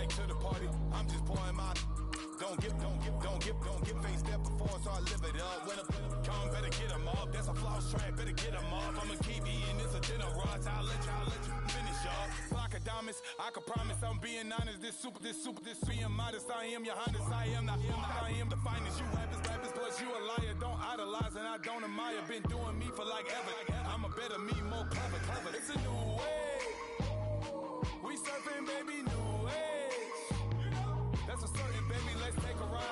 late to the party. I'm just pouring my. Don't give face step before, so I live it up. When a come, better get them up. That's a floss track, better get them up. I'ma keep eating this a dinner rush. I'll let you finish up. Flock of diamonds, I can promise I'm being honest. This being modest. I am your Honda. I am the finest. You rappers, plus you a liar. Don't idolize and I don't admire. Been doing me for like ever. I'm a better me, more clever. It's a new way. We surfing, baby, new age. That's a certain, baby. Let's take a ride.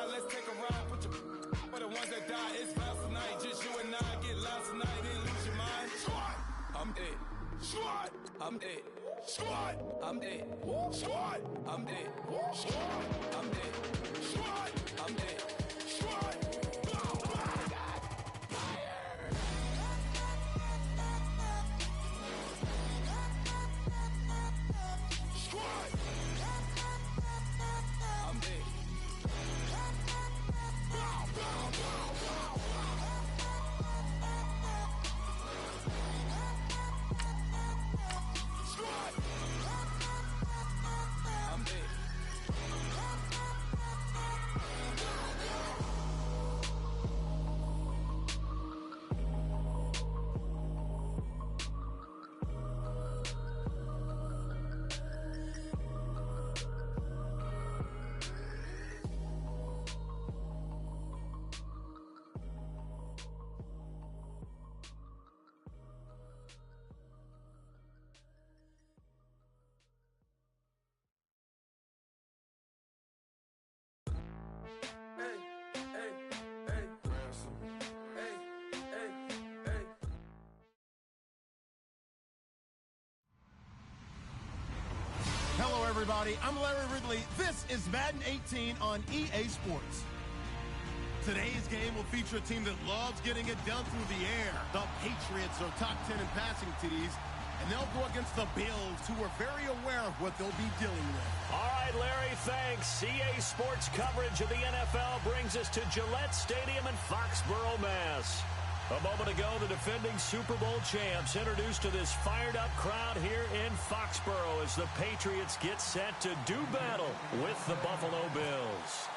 Put your for the ones that die. It's vows tonight. Just you and I get lost tonight. Then lose your mind. Squad, I'm dead. Squad, I'm dead. Squad, I'm dead. Squad, I'm dead. Squad, I'm dead. Squad, I'm dead. Squad. Hello, everybody. I'm Larry Ridley. This is Madden 18 on EA Sports. Today's game will feature a team that loves getting it done through the air. The Patriots are top 10 in passing TDs, and they'll go against the Bills, who are very aware of what they'll be dealing with. All right, Larry, thanks. EA Sports coverage of the NFL brings us to Gillette Stadium in Foxborough, Mass. A moment ago, the defending Super Bowl champs introduced to this fired-up crowd here in Foxborough as the Patriots get set to do battle with the Buffalo Bills.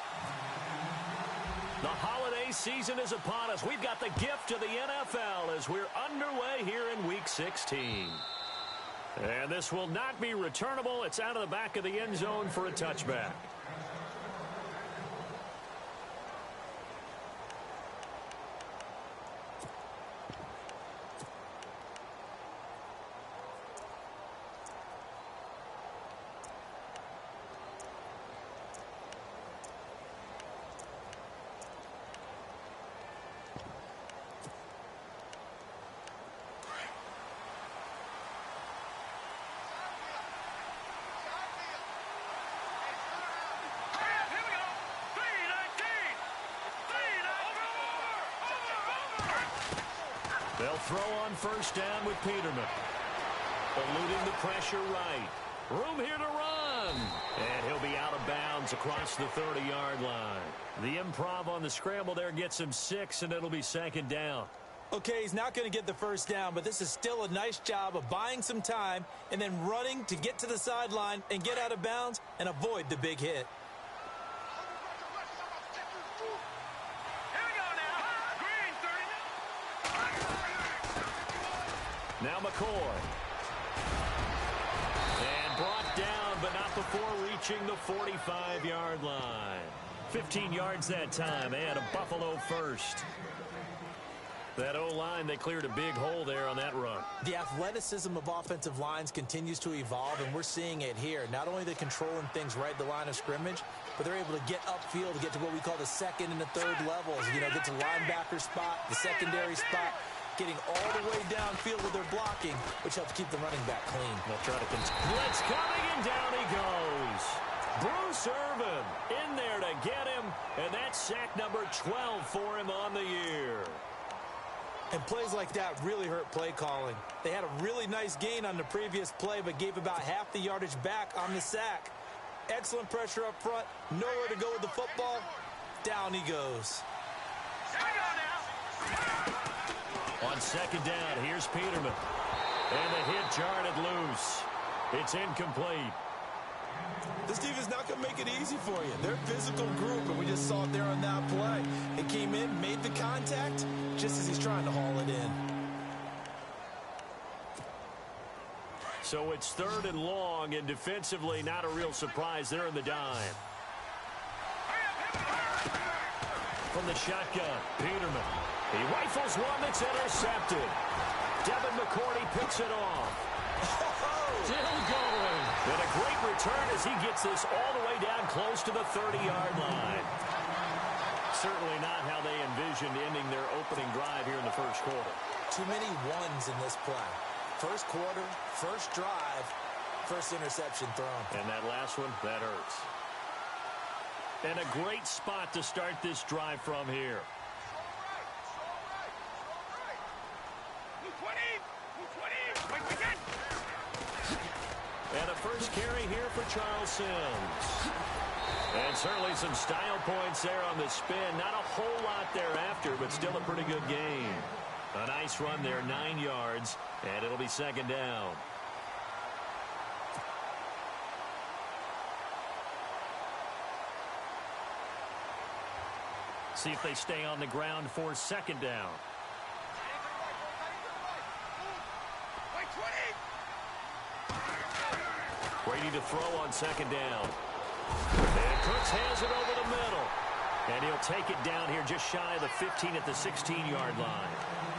The holiday season is upon us. We've got the gift of the NFL as we're underway here in Week 16. And this will not be returnable. It's out of the back of the end zone for a touchback. They'll throw on first down with Peterman. Eluding the pressure right. Room here to run. And he'll be out of bounds across the 30-yard line. The improv on the scramble there gets him 6, and it'll be second down. Okay, he's not going to get the first down, but this is still a nice job of buying some time and then running to get to the sideline and get out of bounds and avoid the big hit. Now McCoy. And brought down, but not before reaching the 45-yard line. 15 yards that time, and a Buffalo first. That O-line, they cleared a big hole there on that run. The athleticism of offensive lines continues to evolve, and we're seeing it here. Not only are they controlling things right at the line of scrimmage, but they're able to get upfield to get to what we call the second and the third levels. You know, get to linebacker spot, the secondary spot, getting all the way downfield with their blocking, which helps keep the running back clean. They'll try to blitz coming, and down he goes. Bruce Irvin in there to get him, and that's sack number 12 for him on the year. And plays like that really hurt play calling. They had a really nice gain on the previous play, but gave about half the yardage back on the sack. Excellent pressure up front, nowhere to go with the football. Down he goes. On second down, here's Peterman. And the hit jarred it loose. It's incomplete. This defense not going to make it easy for you. They're a physical group, and we just saw it there on that play. It came in, made the contact, just as he's trying to haul it in. So it's 3rd and long, and defensively not a real surprise there in the dime. From the shotgun, Peterman. He rifles one that's intercepted. Devin McCourty picks it off. Still going. And a great return as he gets this all the way down close to the 30-yard line. Certainly not how they envisioned ending their opening drive here in the first quarter. Too many ones in this play. First quarter, first drive, first interception thrown. And that last one, that hurts. And a great spot to start this drive from here. And a first carry here for Charles Sims. And certainly some style points there on the spin. Not a whole lot thereafter, but still a pretty good game. A nice run there, 9 yards, and it'll be 2nd down. See if they stay on the ground for 2nd down. Brady to throw on 2nd down. And Cooks has it over the middle. And he'll take it down here just shy of the 15 at the 16-yard line.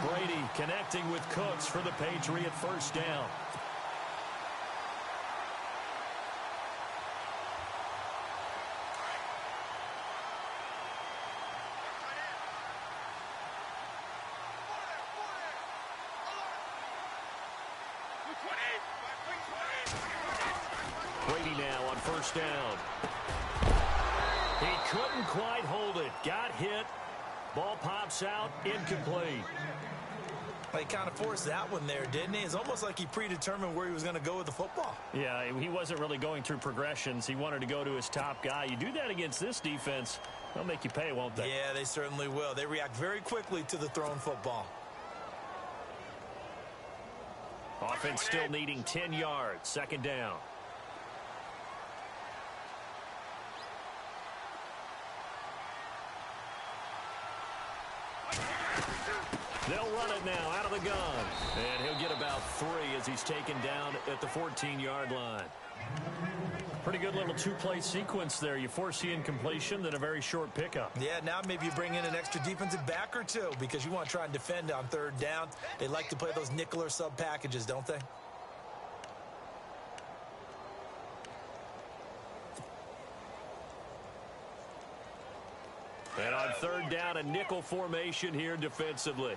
Brady connecting with Cooks for the Patriot 1st down. Brady now on 1st down. He couldn't quite hold it. Got hit. Ball pops out. Incomplete. He kind of forced that one there, didn't he? It's almost like he predetermined where he was going to go with the football. Yeah, he wasn't really going through progressions. He wanted to go to his top guy. You do that against this defense, they'll make you pay, won't they? Yeah, they certainly will. They react very quickly to the thrown football. Offense still needing 10 yards. 2nd down. They'll run it now out of the gun. And he'll get about 3 as he's taken down at the 14-yard line. Pretty good little 2-play sequence there. You force the incompletion, then a very short pickup. Yeah, now maybe you bring in an extra defensive back or 2 because you want to try and defend on 3rd down. They like to play those nickel or sub packages, don't they? And on 3rd down, a nickel formation here defensively.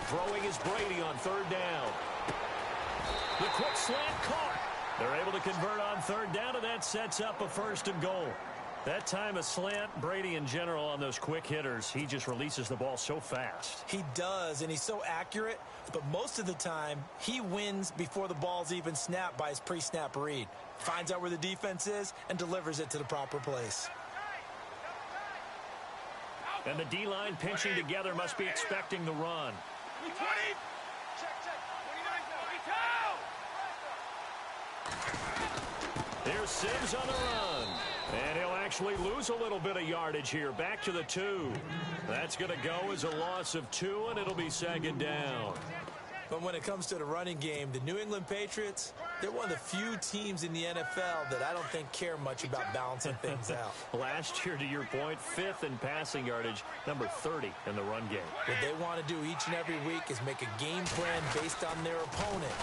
Throwing is Brady on 3rd down. The quick slant caught. They're able to convert on 3rd down, and that sets up a 1st and goal. That time a slant, Brady in general on those quick hitters, he just releases the ball so fast. He does, and he's so accurate, but most of the time he wins before the ball's even snapped by his pre-snap read. Finds out where the defense is and delivers it to the proper place. And the D-line pinching together must be expecting the run. Here's Sims on the run. And he'll actually lose a little bit of yardage here. Back to the 2. That's going to go as a loss of 2, and it'll be 2nd down. But when it comes to the running game, the New England Patriots, they're one of the few teams in the NFL that I don't think care much about balancing things out. Last year, to your point, 5th in passing yardage, number 30 in the run game. What they want to do each and every week is make a game plan based on their opponent,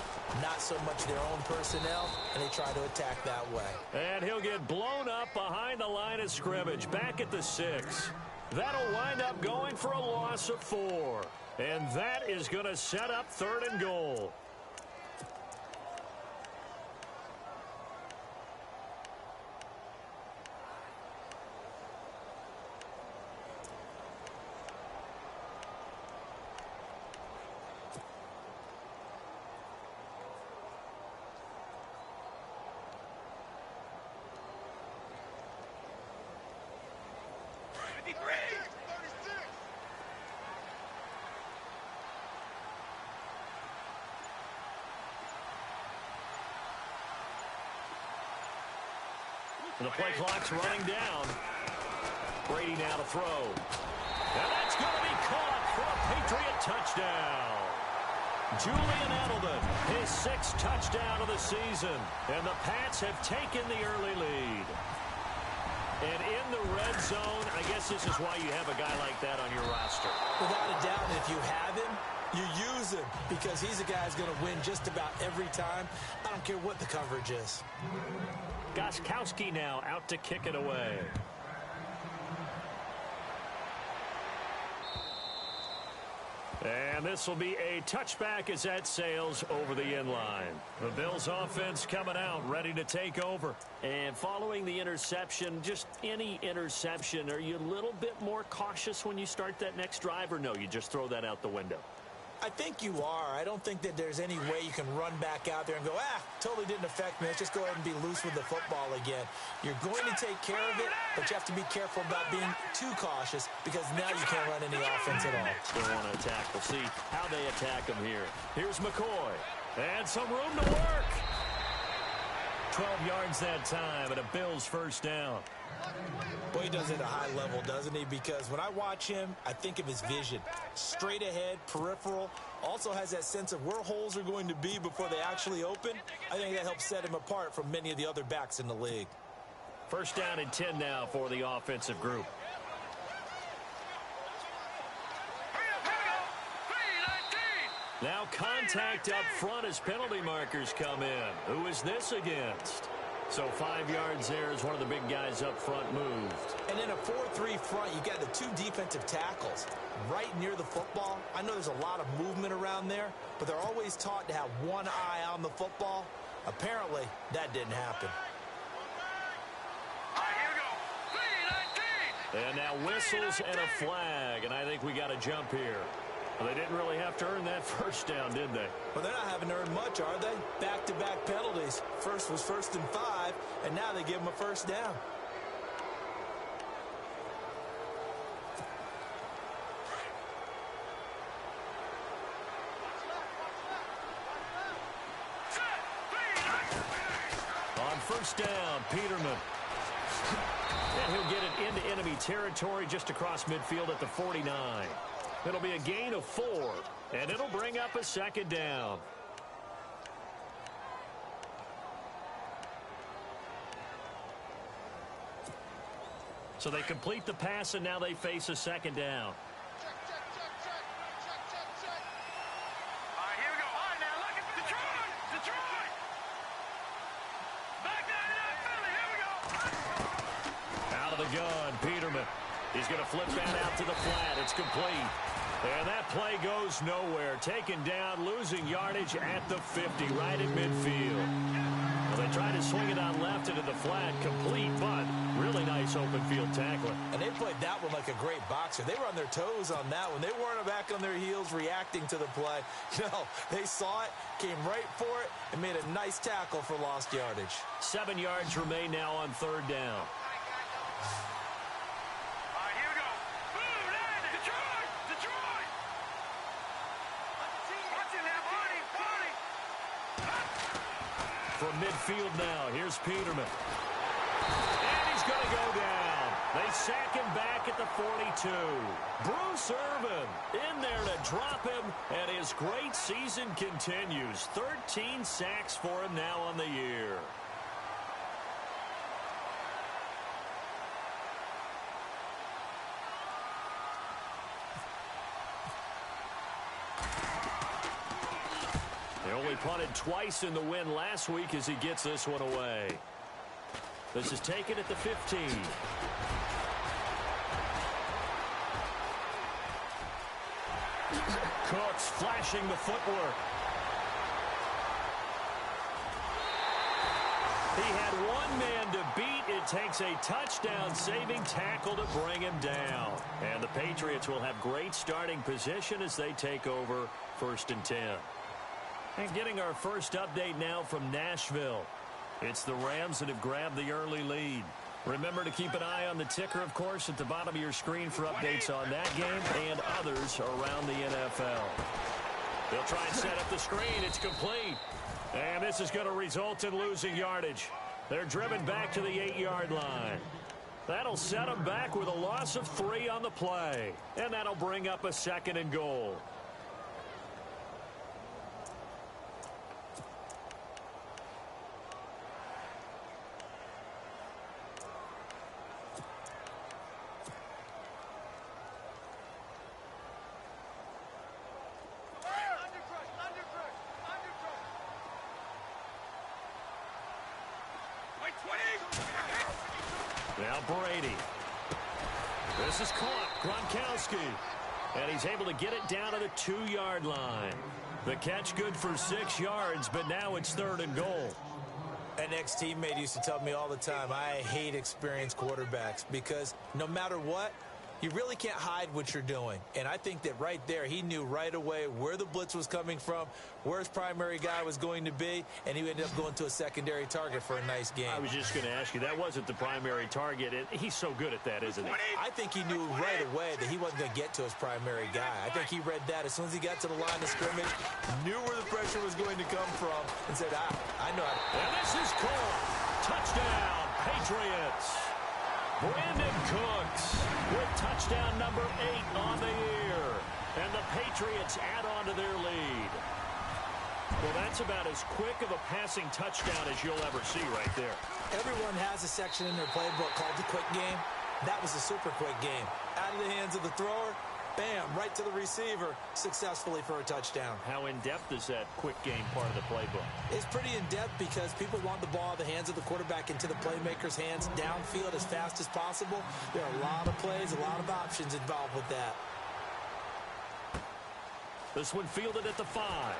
not so much their own personnel, and they try to attack that way. And he'll get blown up behind the line of scrimmage, back at the 6. That'll wind up going for a loss of 4. And that is going to set up 3rd and goal. The play clock's running down. Brady now to throw. And that's going to be caught for a Patriot touchdown. Julian Edelman, his 6th touchdown of the season. And the Pats have taken the early lead. And in the red zone, I guess this is why you have a guy like that on your roster. Without a doubt, if you have him, you use him because he's a guy who's going to win just about every time. I don't care what the coverage is. Gostkowski now out to kick it away. And this will be a touchback as that sails over the end line. The Bills offense coming out, ready to take over. And following the interception, just any interception, are you a little bit more cautious when you start that next drive, or no, you just throw that out the window? I think you are. I don't think that there's any way you can run back out there and go, totally didn't affect me. Let's just go ahead and be loose with the football again. You're going to take care of it, but you have to be careful about being too cautious because now you can't run any offense at all. Still want to attack. We'll see how they attack him here. Here's McCoy. And some room to work. 12 yards that time and a Bills first down. Well, he does it at a high level, doesn't he? Because when I watch him, I think of his vision. Straight ahead, peripheral. Also has that sense of where holes are going to be before they actually open. I think that helps set him apart from many of the other backs in the league. First down and 10 now for the offensive group. Now contact up front as penalty markers come in. Who is this against? So 5 yards there as one of the big guys up front moved. And in a 4-3 front, you got the 2 defensive tackles right near the football. I know there's a lot of movement around there, but they're always taught to have one eye on the football. Apparently, that didn't happen. And now whistles and a flag, and I think we got a jump here. Well, they didn't really have to earn that first down, did they? Well, they're not having to earn much, are they? Back-to-back penalties. First was 1st and 5, and now they give them a first down. On first down, Peterman. And he'll get it into enemy territory just across midfield at the 49. It'll be a gain of 4, and it'll bring up a 2nd down. So they complete the pass, and now they face a 2nd down. Here we go. All right, now look at Detroit! Back down in Philly. Here we go. Out of the gun, Peterman. He's going to flip that out to the flat. It's complete. And that play goes nowhere. Taken down, losing yardage at the 50, right in midfield. Well, they tried to swing it on left into the flat, complete, but really nice open field tackling. And they played that one like a great boxer. They were on their toes on that one. They weren't back on their heels reacting to the play. No, they saw it, came right for it, and made a nice tackle for lost yardage. 7 yards remain now on 3rd down. From midfield now, here's Peterman. And he's going to go down. They sack him back at the 42. Bruce Irvin in there to drop him, and his great season continues. 13 sacks for him now on the year. They only punted twice in the win last week as he gets this one away. This is taken at the 15. Cooks flashing the footwork. He had one man to beat. It takes a touchdown-saving tackle to bring him down. And the Patriots will have great starting position as they take over 1st and 10. And getting our first update now from Nashville. It's the Rams that have grabbed the early lead. Remember to keep an eye on the ticker, of course, at the bottom of your screen for updates on that game and others around the NFL. They'll try and set up the screen. It's complete. And this is going to result in losing yardage. They're driven back to the 8-yard line. That'll set them back with a loss of 3 on the play. And that'll bring up a 2nd and goal. Now Brady. This is caught. Gronkowski. And he's able to get it down to the 2-yard line. The catch good for 6 yards, but now it's 3rd and goal. An ex-teammate used to tell me all the time, I hate experienced quarterbacks because no matter what, you really can't hide what you're doing. And I think that right there, he knew right away where the blitz was coming from, where his primary guy was going to be, and he ended up going to a secondary target for a nice game. I was just going to ask you, that wasn't the primary target. He's so good at that, isn't he? I think he knew right away that he wasn't going to get to his primary guy. I think he read that as soon as he got to the line of scrimmage, knew where the pressure was going to come from, and said, I know. And this is caught. Touchdown, Patriots. Brandon Cooks with touchdown number 8 on the year. And the Patriots add on to their lead. Well, that's about as quick of a passing touchdown as you'll ever see right there. Everyone has a section in their playbook called the quick game. That was a super quick game. Out of the hands of the thrower, bam, right to the receiver, successfully for a touchdown. How in-depth is that quick game part of the playbook? It's pretty in-depth because people want the ball in the hands of the quarterback into the playmaker's hands downfield as fast as possible. There are a lot of plays, a lot of options involved with that. This one fielded at the 5.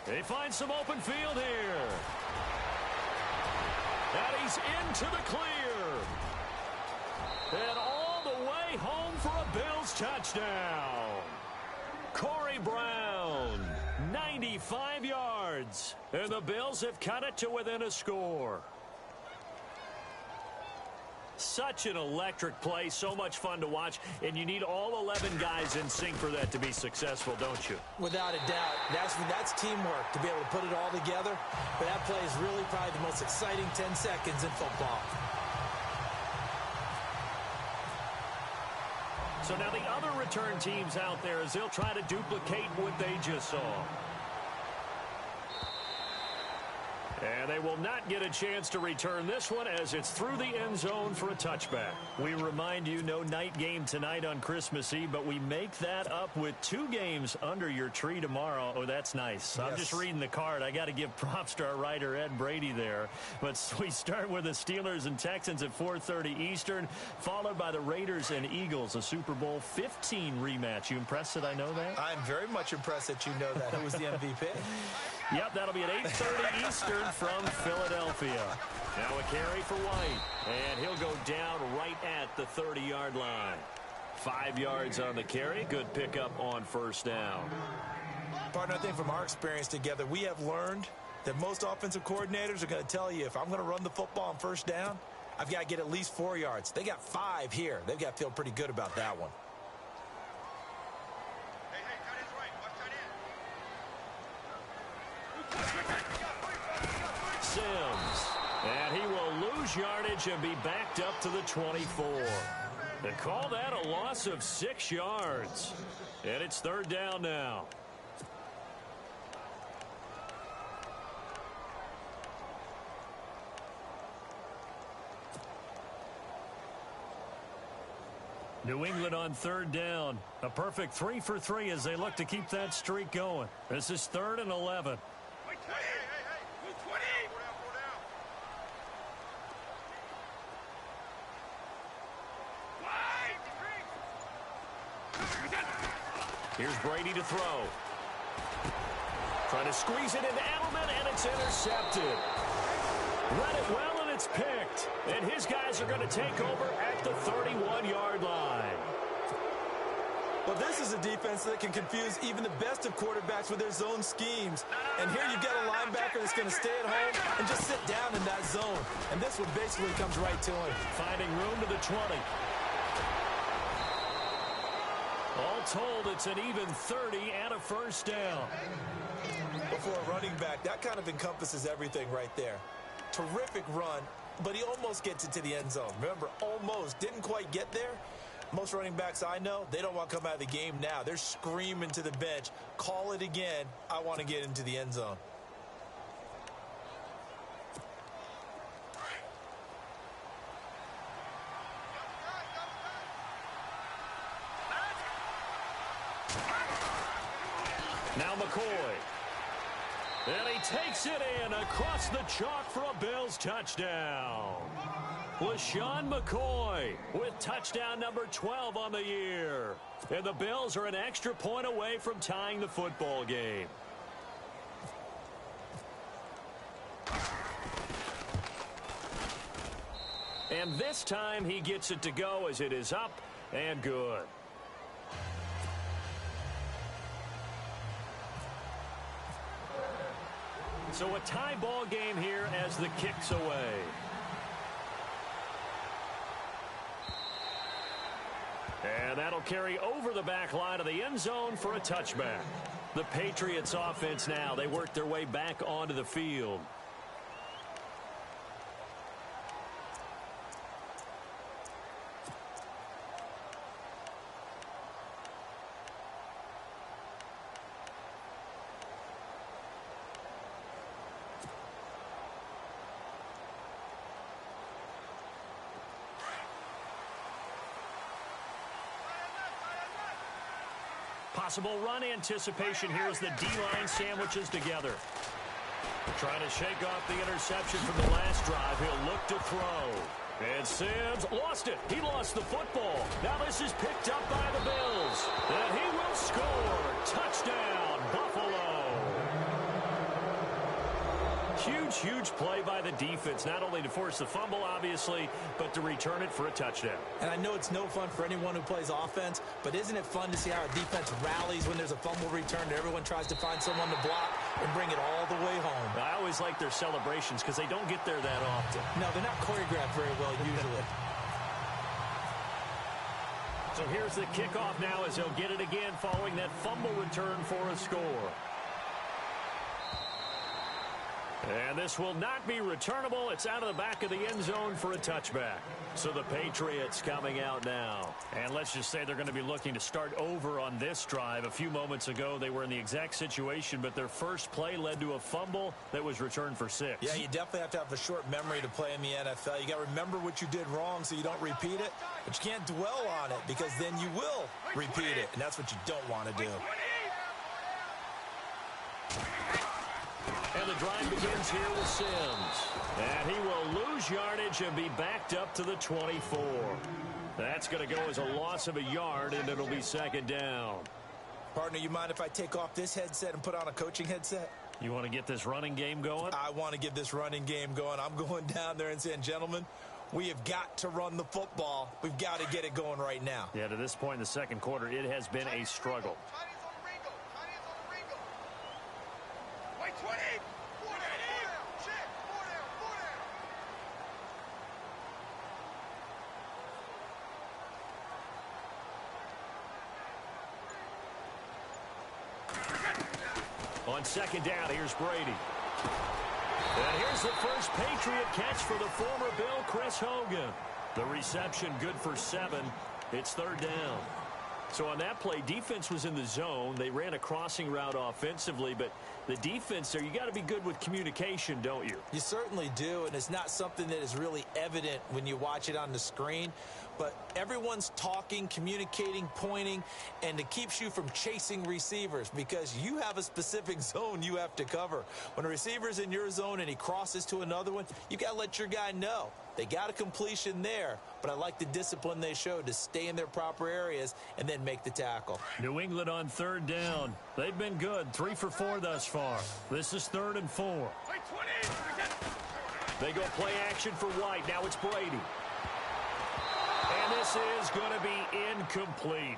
They find some open field here. And he's into the clear. And all the way home for a Bills touchdown. Corey Brown, 95 yards. And the Bills have cut it to within a score. Such an electric play, so much fun to watch, and you need all 11 guys in sync for that to be successful, don't you? Without a doubt. That's teamwork to be able to put it all together. But that play is really probably the most exciting 10 seconds in football. So now the other return teams out there as they'll try to duplicate what they just saw. And they will not get a chance to return this one as it's through the end zone for a touchback. We remind you, no night game tonight on Christmas Eve, but we make that up with 2 games under your tree tomorrow. Oh, that's nice. Yes. I'm just reading the card. I got to give props to our writer, Ed Brady, there. But we start with the Steelers and Texans at 4:30 Eastern, followed by the Raiders and Eagles, a Super Bowl 15 rematch. You impressed that I know that? I'm very much impressed that you know that. Who was the MVP? Yep, that'll be at 8:30 Eastern from Philadelphia. Now a carry for White, and he'll go down right at the 30-yard line. 5 yards on the carry. Good pickup on first down. Partner, I think from our experience together, we have learned that most offensive coordinators are going to tell you, if I'm going to run the football on first down, I've got to get at least 4 yards. They got 5 here. They've got to feel pretty good about that one. Sims, and he will lose yardage and be backed up to the 24. They call that a loss of 6 yards. And it's 3rd down now. New England on 3rd down. A perfect 3 for 3 as they look to keep that streak going. This is 3rd and 11. Here's Brady to throw. Trying to squeeze it into Edelman, and it's intercepted. Read it well, and it's picked. And his guys are going to take over at the 31-yard line. Well, this is a defense that can confuse even the best of quarterbacks with their zone schemes. And here you've got a linebacker that's going to stay at home and just sit down in that zone. And this one basically comes right to him. Finding room to the 20. All told it's an even 30 and a first down. But for a running back, that kind of encompasses everything right there. Terrific run, but he almost gets into the end zone. Remember, almost. Didn't quite get there. Most running backs I know, they don't want to come out of the game now. They're screaming to the bench, call it again. I want to get into the end zone. Now McCoy. And he takes it in across the chalk for a Bills touchdown. LaShawn McCoy with touchdown number 12 on the year. And the Bills are an extra point away from tying the football game. And this time he gets it to go as it is up and good. So a tie ball game here as the kick's away. And that'll carry over the back line of the end zone for a touchback. The Patriots offense now, they work their way back onto the field. Possible run anticipation here as the D-line sandwiches together. Trying to shake off the interception from the last drive. He'll look to throw. And Sims lost it. He lost the football. Now this is picked up by the Bills. And he will score. Touchdown, Buffalo. Huge, huge play by the defense, not only to force the fumble, obviously, but to return it for a touchdown. And I know it's no fun for anyone who plays offense, but isn't it fun to see how a defense rallies when there's a fumble return and everyone tries to find someone to block and bring it all the way home? I always like their celebrations because they don't get there that often. No, they're not choreographed very well usually. So here's the kickoff now as he'll get it again following that fumble return for a score. And this will not be returnable. It's out of the back of the end zone for a touchback. So the Patriots coming out now. And let's just say they're going to be looking to start over on this drive. A few moments ago, they were in the exact situation, but their first play led to a fumble that was returned for 6. Yeah, you definitely have to have a short memory to play in the NFL. You got to remember what you did wrong so you don't repeat it. But you can't dwell on it because then you will repeat it. And that's what you don't want to do. And the drive begins here with Sims. And he will lose yardage and be backed up to the 24. That's going to go as a loss of a yard, and it'll be second down. Partner, you mind if I take off this headset and put on a coaching headset? You want to get this running game going? I want to get this running game going. I'm going down there and saying, gentlemen, we have got to run the football. We've got to get it going right now. Yeah, to this point in the second quarter, it has been a struggle. On second down, here's Brady. And here's the first Patriot catch for the former Bill, Chris Hogan. The reception good for 7. It's third down. So on that play, defense was in the zone. They ran a crossing route offensively, but the defense there, you got to be good with communication, don't you? You certainly do, and it's not something that is really evident when you watch it on the screen. But everyone's talking, communicating, pointing, and it keeps you from chasing receivers because you have a specific zone you have to cover. When a receiver's in your zone and he crosses to another one, you got to let your guy know. They got a completion there, but I like the discipline they showed to stay in their proper areas and then make the tackle. New England on third down. They've been good, 3 for 4 thus far. This is 3rd and 4. They go play action for White. Now it's Brady. And this is going to be incomplete.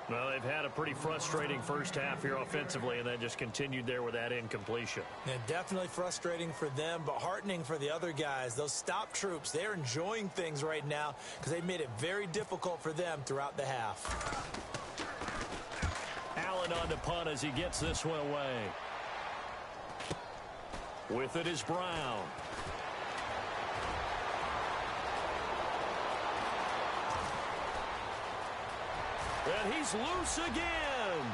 Well, they've had a pretty frustrating first half here offensively, and then just continued there with that incompletion. Yeah, definitely frustrating for them, but heartening for the other guys. Those stop troops, they're enjoying things right now because they made it very difficult for them throughout the half. going on to punt as he gets this one away. With it is Brown. And he's loose again.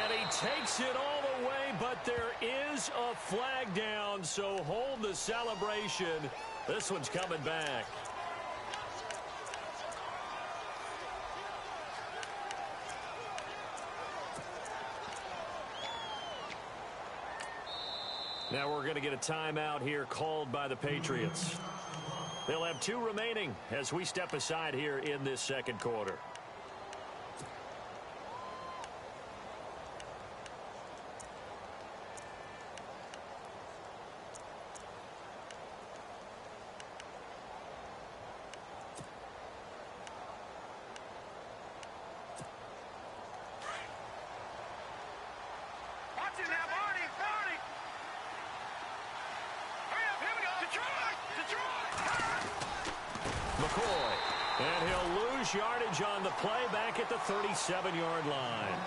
And he takes it all the way, but there is a flag down, so hold the celebration. This one's coming back. Now we're going to get a timeout here called by the Patriots. They'll have 2 remaining as we step aside here in this second quarter. Yardage on the play back at the 37-yard line.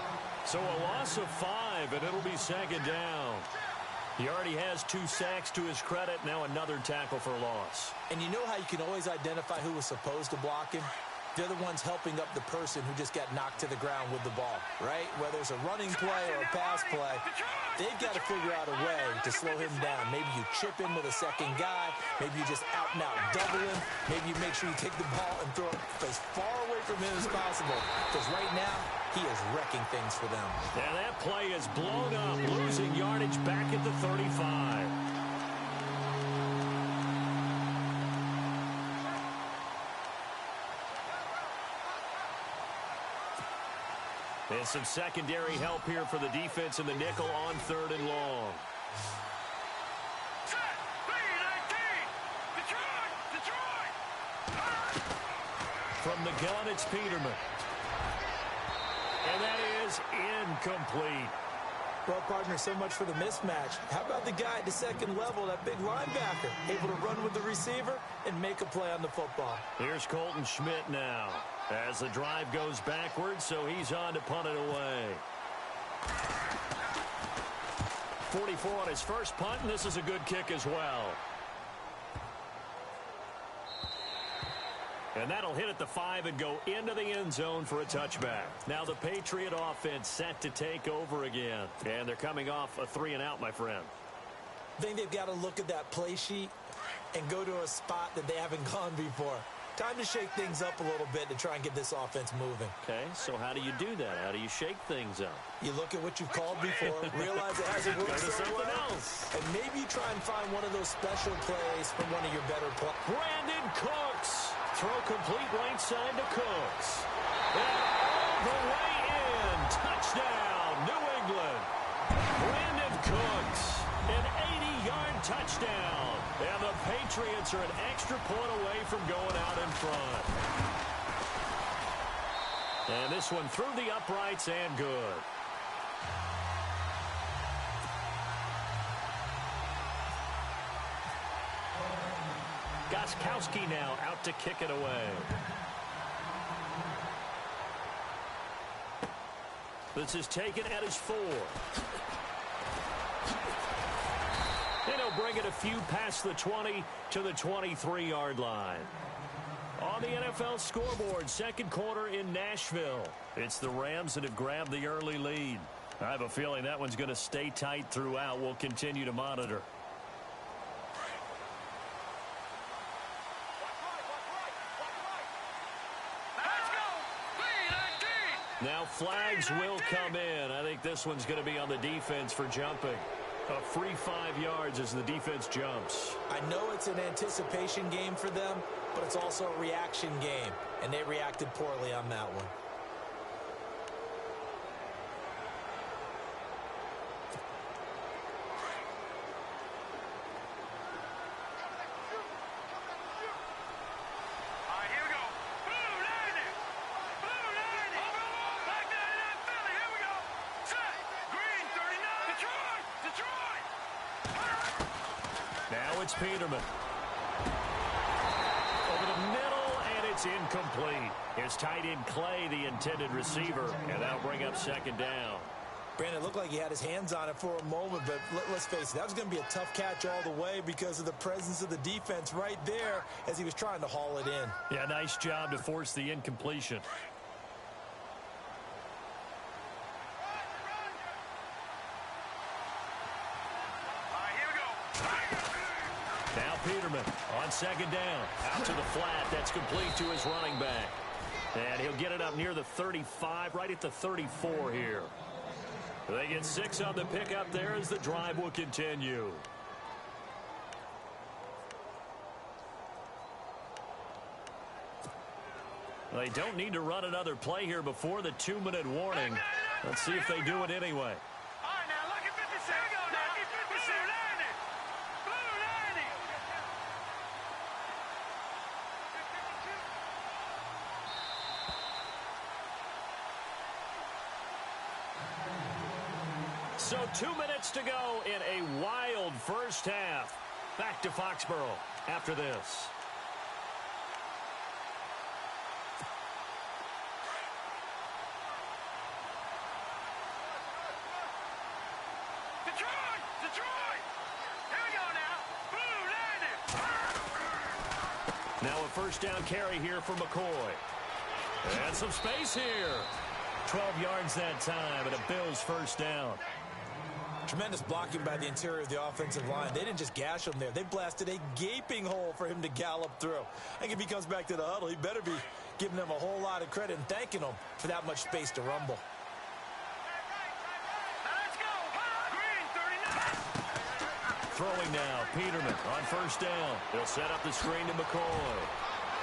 So a loss of 5, and it'll be second down. He already has 2 sacks to his credit. Now another tackle for loss. And you know how you can always identify who was supposed to block him? They're the ones helping up the person who just got knocked to the ground with the ball, right? Whether it's a running play or a pass play, they've got to figure out a way to slow him down. Maybe you chip him with a second guy. Maybe you just out-and-out double him. Maybe you make sure you take the ball and throw it as far away from him as possible. Because right now, he is wrecking things for them. And that play is blown up, losing yardage back at the 35. And some secondary help here for the defense in the nickel on 3rd and long. Set, B-19, Detroit! From the gun, it's Peterman. And that is incomplete. Well, partner, so much for the mismatch. How about the guy at the second level, that big linebacker, able to run with the receiver and make a play on the football? Here's Colton Schmidt now as the drive goes backwards, so he's on to punt it away. 44 on his first punt, and this is a good kick as well. And that'll hit at the 5 and go into the end zone for a touchback. Now the Patriot offense set to take over again. And they're coming off a 3-and-out, my friend. I think they've got to look at that play sheet and go to a spot that they haven't gone before. Time to shake things up a little bit to try and get this offense moving. Okay, so how do you do that? How do you shake things up? You look at what you've called before, realize it hasn't worked so something well, else. and maybe you try and find one of those special plays from one of your better players. Brandon Cooks. Throw complete right side to Cooks. And all the way in. Touchdown, New England. Brandon Cooks. An 80-yard touchdown. And the Patriots are an extra point away from going out in front. And this one through the uprights and good. Gostkowski now out to kick it away. This is taken at his 4. And he'll bring it a few past the 20 to the 23-yard line. On the NFL scoreboard, second quarter in Nashville. It's the Rams that have grabbed the early lead. I have a feeling that one's going to stay tight throughout. We'll continue to monitor. Now flags will come in. I think this one's going to be on the defense for jumping. A free 5 yards as the defense jumps. I know it's an anticipation game for them, but it's also a reaction game, and they reacted poorly on that one. Now it's Peterman. Over the middle, and It's incomplete. It's tight end Clay, the intended receiver, and that'll bring up second down. Brandon, it looked like he had his hands on it for a moment, but let's face it, that was going to be a tough catch all the way because of the presence of the defense right there as he was trying to haul it in. Yeah, nice job to force the incompletion. Now Peterman on second down. Out to the flat. That's complete to his running back. And he'll get it up near the 35, right at the 34 here. They get 6 on the pickup there as the drive will continue. They don't need to run another play here before the 2-minute warning. Let's see if they do it anyway. All right, now, look at 56. Here we go now. Blue 90. Blue 90. So 2 minutes to go in a wild first half. Back to Foxborough after this. Detroit. Here we go now. Blue 90. Now a first down carry here for McCoy. And some space here. 12 yards that time and a Bills first down. Tremendous blocking by the interior of the offensive line. They didn't just gash him there. They blasted a gaping hole for him to gallop through. I think if he comes back to the huddle, he better be giving them a whole lot of credit and thanking them for that much space to rumble. Now let's go. Green 39. Throwing now, Peterman on first down. He'll set up the screen to McCoy.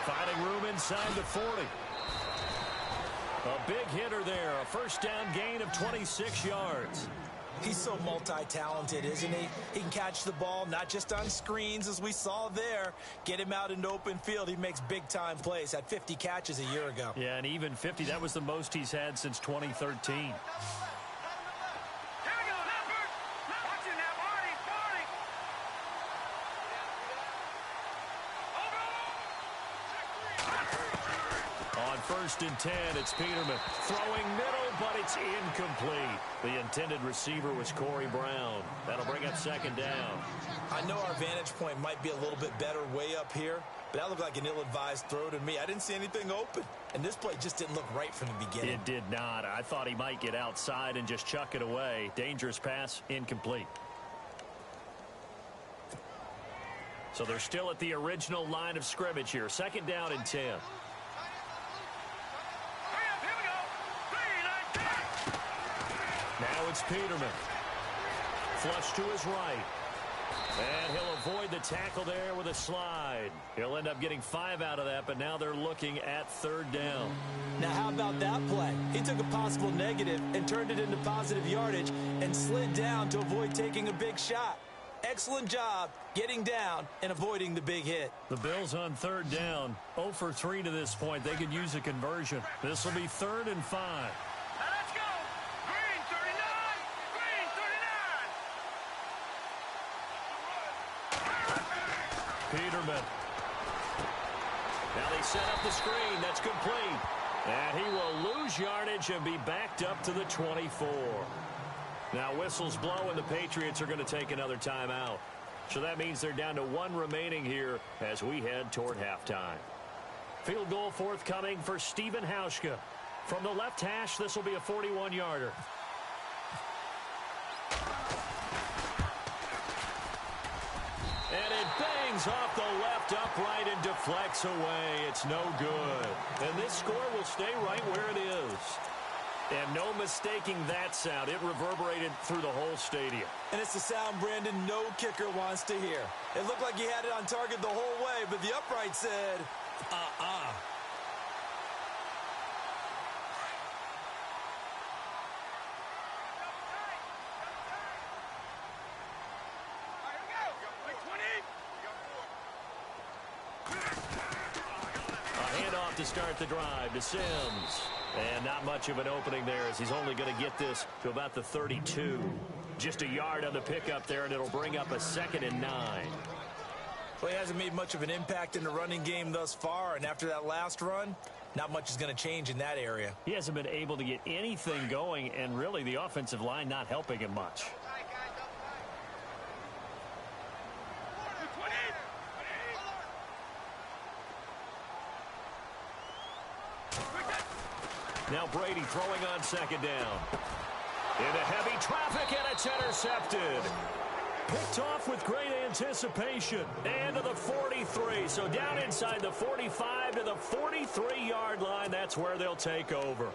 Finding room inside the 40. A big hitter there. A first down gain of 26 yards. He's so multi-talented, isn't he? He can catch the ball, not just on screens, as we saw there. Get him out into open field. He makes big-time plays. Had 50 catches a year ago. Yeah, and even 50, that was the most he's had since 2013. Here we go, numbers. Watch it now, Barney. On first and 10, it's Peterman. Throwing middle, but it's incomplete. The intended receiver was Corey Brown. That'll bring up second down. I know our vantage point might be a little bit better way up here, but that looked like an ill-advised throw to me. I didn't see anything open, and this play just didn't look right from the beginning. It did not. I thought he might get outside and just chuck it away. Dangerous pass, incomplete. So they're still at the original line of scrimmage here. Second down and 10. Now it's Peterman. Flush to his right. And he'll avoid the tackle there with a slide. He'll end up getting 5 out of that, but now they're looking at third down. Now, how about that play? He took a possible negative and turned it into positive yardage and slid down to avoid taking a big shot. Excellent job getting down and avoiding the big hit. The Bills on third down. 0 for 3 to this point. They could use a conversion. This will be 3rd and 5. Now let's go. Green 39. Green 39. Peterman. Now they set up the screen. That's complete. And he will lose yardage and be backed up to the 24. Now whistles blow and the Patriots are going to take another timeout. So that means they're down to 1 remaining here as we head toward halftime. Field goal forthcoming for Stephen Hauschka. From the left hash, this will be a 41-yarder. And it bangs off the left upright and deflects away. It's no good. And this score will stay right where it is. And no mistaking that sound. It reverberated through the whole stadium. And it's the sound, Brandon, no kicker wants to hear. It looked like he had it on target the whole way, but the upright said, A handoff to start the drive to Sims. And not much of an opening there as he's only going to get this to about the 32. Just a yard on the pickup there, and it'll bring up a 2nd and 9. Well, he hasn't made much of an impact in the running game thus far, and after that last run, not much is going to change in that area. He hasn't been able to get anything going, and really the offensive line not helping him much. Now Brady throwing on second down. Into heavy traffic, and it's intercepted. Picked off with great anticipation. And to the 43. So down inside the 45 to the 43-yard line. That's where they'll take over.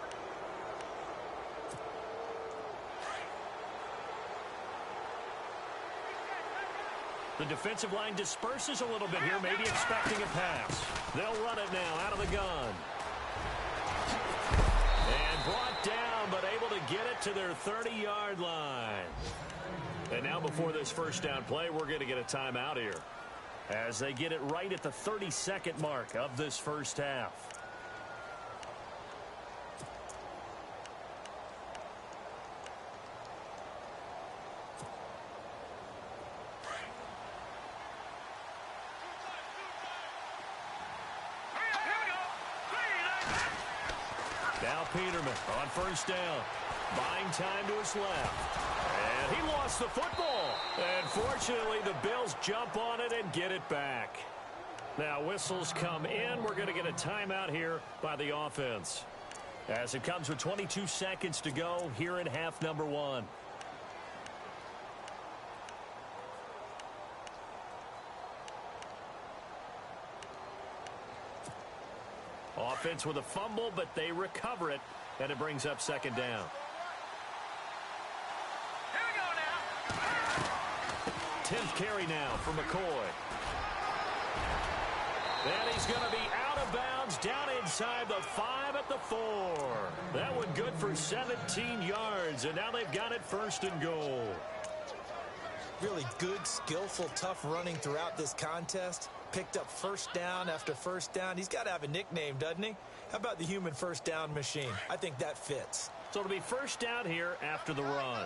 The defensive line disperses a little bit here, maybe expecting a pass. They'll run it now out of the gun. And brought down, but able to get it to their 30-yard line. And now before this first down play, we're going to get a timeout here as they get it right at the 32nd mark of this first half. Now Peterman on first down. Buying time to his left. And he lost the football. And fortunately, the Bills jump on it and get it back. Now whistles come in. We're going to get a timeout here by the offense, as it comes with 22 seconds to go here in half number one. Offense with a fumble, but they recover it, and it brings up second down. Here we go now. 10th carry now for McCoy. And he's going to be out of bounds down inside the 5 at the 4. That one good for 17 yards, and now they've got it first and goal. Really good, skillful, tough running throughout this contest. Picked up first down after first down. He's got to have a nickname, doesn't he? How about the human first down machine? I think that fits. So it'll be first down here after the run.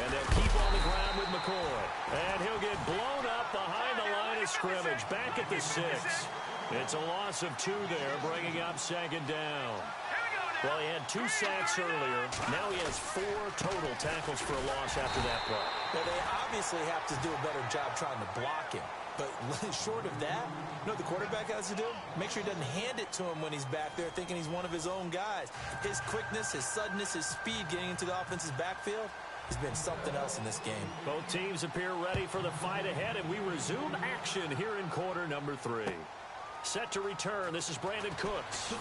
And they'll keep on the ground with McCoy. And he'll get blown up behind the line of scrimmage. Back at the 6. It's a loss of 2 there, bringing up second down. Well, he had 2 sacks earlier. Now he has 4 total tackles for a loss after that play. Well, they obviously have to do a better job trying to block him. But short of that, you know what the quarterback has to do? Make sure he doesn't hand it to him when he's back there thinking he's one of his own guys. His quickness, his suddenness, his speed getting into the offense's backfield has been something else in this game. Both teams appear ready for the fight ahead, and we resume action here in quarter number 3. Set to return. This is Brandon Cooks.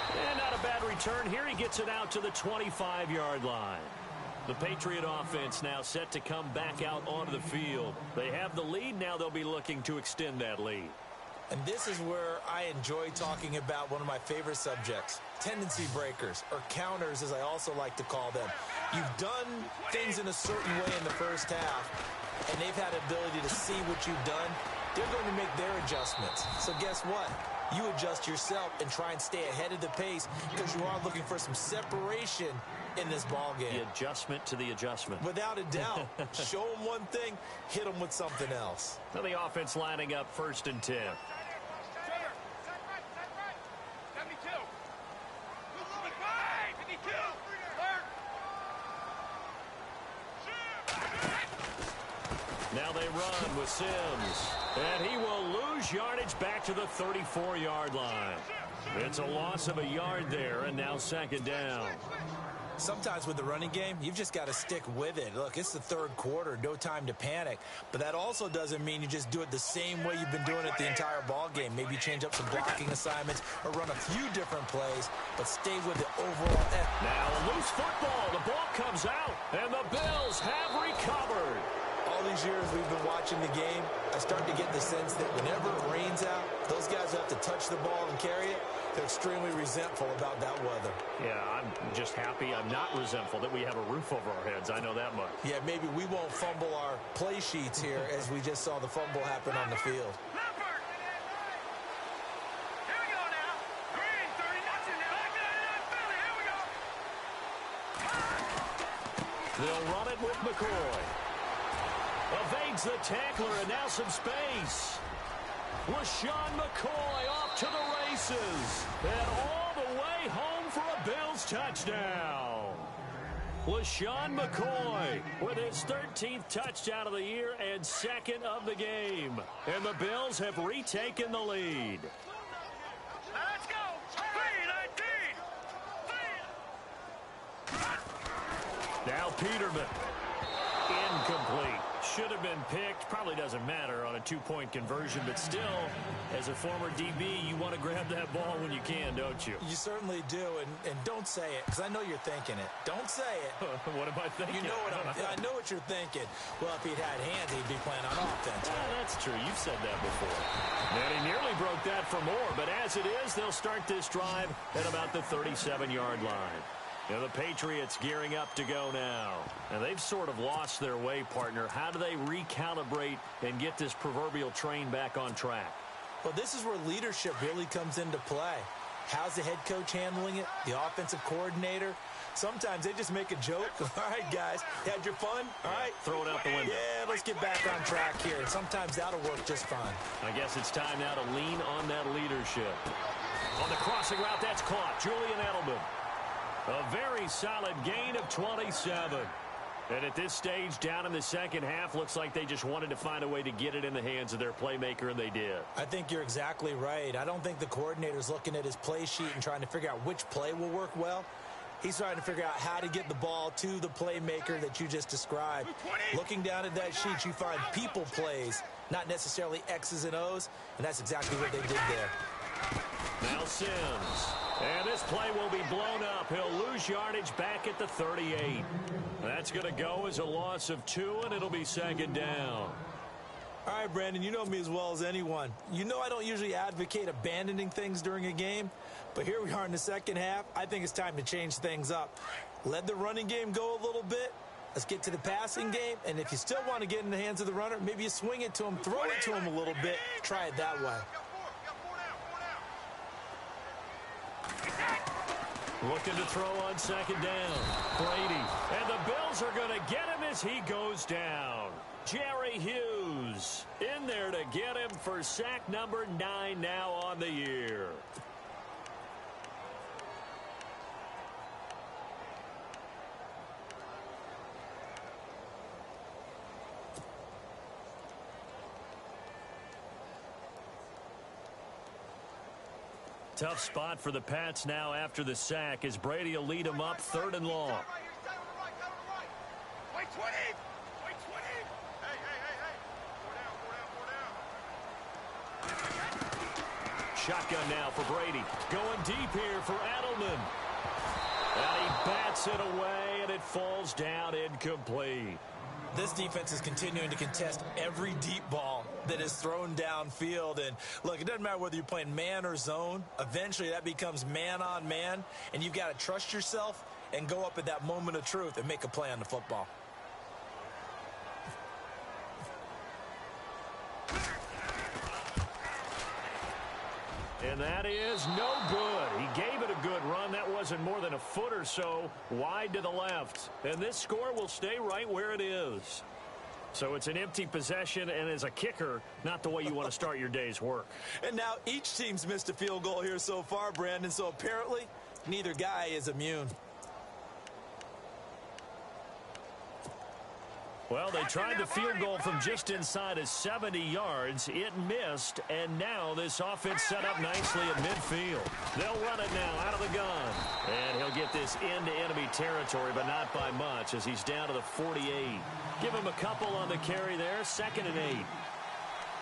And not a bad return here. He gets it out to the 25-yard line. The Patriot offense now set to come back out onto the field. They have the lead. Now they'll be looking to extend that lead. And this is where I enjoy talking about one of my favorite subjects, tendency breakers, or counters as I also like to call them. You've done things in a certain way in the first half, and they've had the ability to see what you've done. They're going to make their adjustments. So guess what? You adjust yourself and try and stay ahead of the pace because you are looking for some separation in this ball game. The adjustment to the adjustment. Without a doubt. Show them one thing, hit them with something else. Now the offense lining up first and 10. Now they run with Sims. And he will lose yardage back to the 34-yard line. It's a loss of a yard there, and now second down. Sometimes with the running game, you've just got to stick with it. Look, it's the third quarter, no time to panic. But that also doesn't mean you just do it the same way you've been doing it the entire ball game. Maybe change up some blocking assignments or run a few different plays, but stay with the overall effort. Now a loose football. The ball comes out, and the Bills have recovered. All these years we've been watching the game, I start to get the sense that whenever it rains out, those guys have to touch the ball and carry it. They're extremely resentful about that weather. Yeah, I'm just happy I'm not resentful that we have a roof over our heads. I know that much. Yeah, maybe we won't fumble our play sheets here as we just saw the fumble happen on the field. They'll run it with McCoy. Evades the tackler, and now some space. LaShawn McCoy off to the races. And all the way home for a Bills touchdown. LaShawn McCoy with his 13th touchdown of the year and second of the game. And the Bills have retaken the lead. Let's go. 3-19. Now Peterman. Incomplete. Should have been picked. Probably doesn't matter on a two-point conversion, but still, as a former DB, you want to grab that ball when you can, don't you? You certainly do, and don't say it, because I know you're thinking it. Don't say it. What am I thinking? You know I know what you're thinking. Well, if he'd had hands, he'd be playing on offense. Yeah, that's true. You've said that before. And he nearly broke that for more, but as it is, they'll start this drive at about the 37-yard line. Now the Patriots gearing up to go now. And they've sort of lost their way, partner. How do they recalibrate and get this proverbial train back on track? Well, this is where leadership really comes into play. How's the head coach handling it? The offensive coordinator? Sometimes they just make a joke. All right, guys, had your fun? All right. Throw it out the window. Yeah, let's get back on track here. Sometimes that'll work just fine. I guess it's time now to lean on that leadership. On the crossing route, that's caught. Julian Edelman. A very solid gain of 27. And at this stage, down in the second half, looks like they just wanted to find a way to get it in the hands of their playmaker, and they did. I think you're exactly right. I don't think the coordinator's looking at his play sheet and trying to figure out which play will work well. He's trying to figure out how to get the ball to the playmaker that you just described. Looking down at that sheet, you find people plays, not necessarily X's and O's, and that's exactly what they did there. Now Sims. And this play will be blown up. He'll lose yardage back at the 38. That's going to go as a loss of 2, and it'll be second down. All right, Brandon, you know me as well as anyone. You know I don't usually advocate abandoning things during a game, but here we are in the second half. I think it's time to change things up. Let the running game go a little bit. Let's get to the passing game, and if you still want to get in the hands of the runner, maybe you swing it to him, throw it to him a little bit, try it that way. Looking to throw on second down. Brady. And the Bills are going to get him as he goes down. Jerry Hughes in there to get him for sack number 9 now on the year. Tough spot for the Pats now after the sack as Brady will lead them up 3rd and long. Wait 20. Wait 20. Hey. Shotgun now for Brady. Going deep here for Edelman. And he bats it away, and it falls down incomplete. This defense is continuing to contest every deep ball that is thrown downfield. And, look, it doesn't matter whether you're playing man or zone. Eventually that becomes man on man, and you've got to trust yourself and go up at that moment of truth and make a play on the football. And that is no good. He gave it a good run. That wasn't more than a foot or so wide to the left. And this score will stay right where it is. So it's an empty possession, and as a kicker, not the way you want to start your day's work. And now each team's missed a field goal here so far, Brandon, so apparently neither guy is immune. Well, they tried the field goal from just inside of 70 yards. It missed, and now this offense set up nicely at midfield. They'll run it now out of the gun. And he'll get this into enemy territory, but not by much as he's down to the 48. Give him a couple on the carry there, 2nd and 8.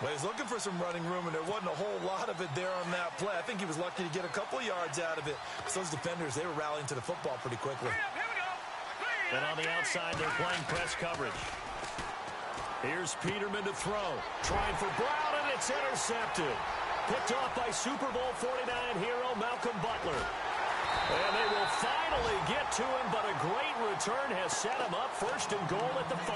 Well, he's looking for some running room, and there wasn't a whole lot of it there on that play. I think he was lucky to get a couple yards out of it. So those defenders, they were rallying to the football pretty quickly. And on the outside, they're playing press coverage. Here's Peterman to throw. Trying for Brown, and it's intercepted. Picked off by Super Bowl 49 hero Malcolm Butler. And they will finally get to him, but a great return has set him up 1st and goal at the 5.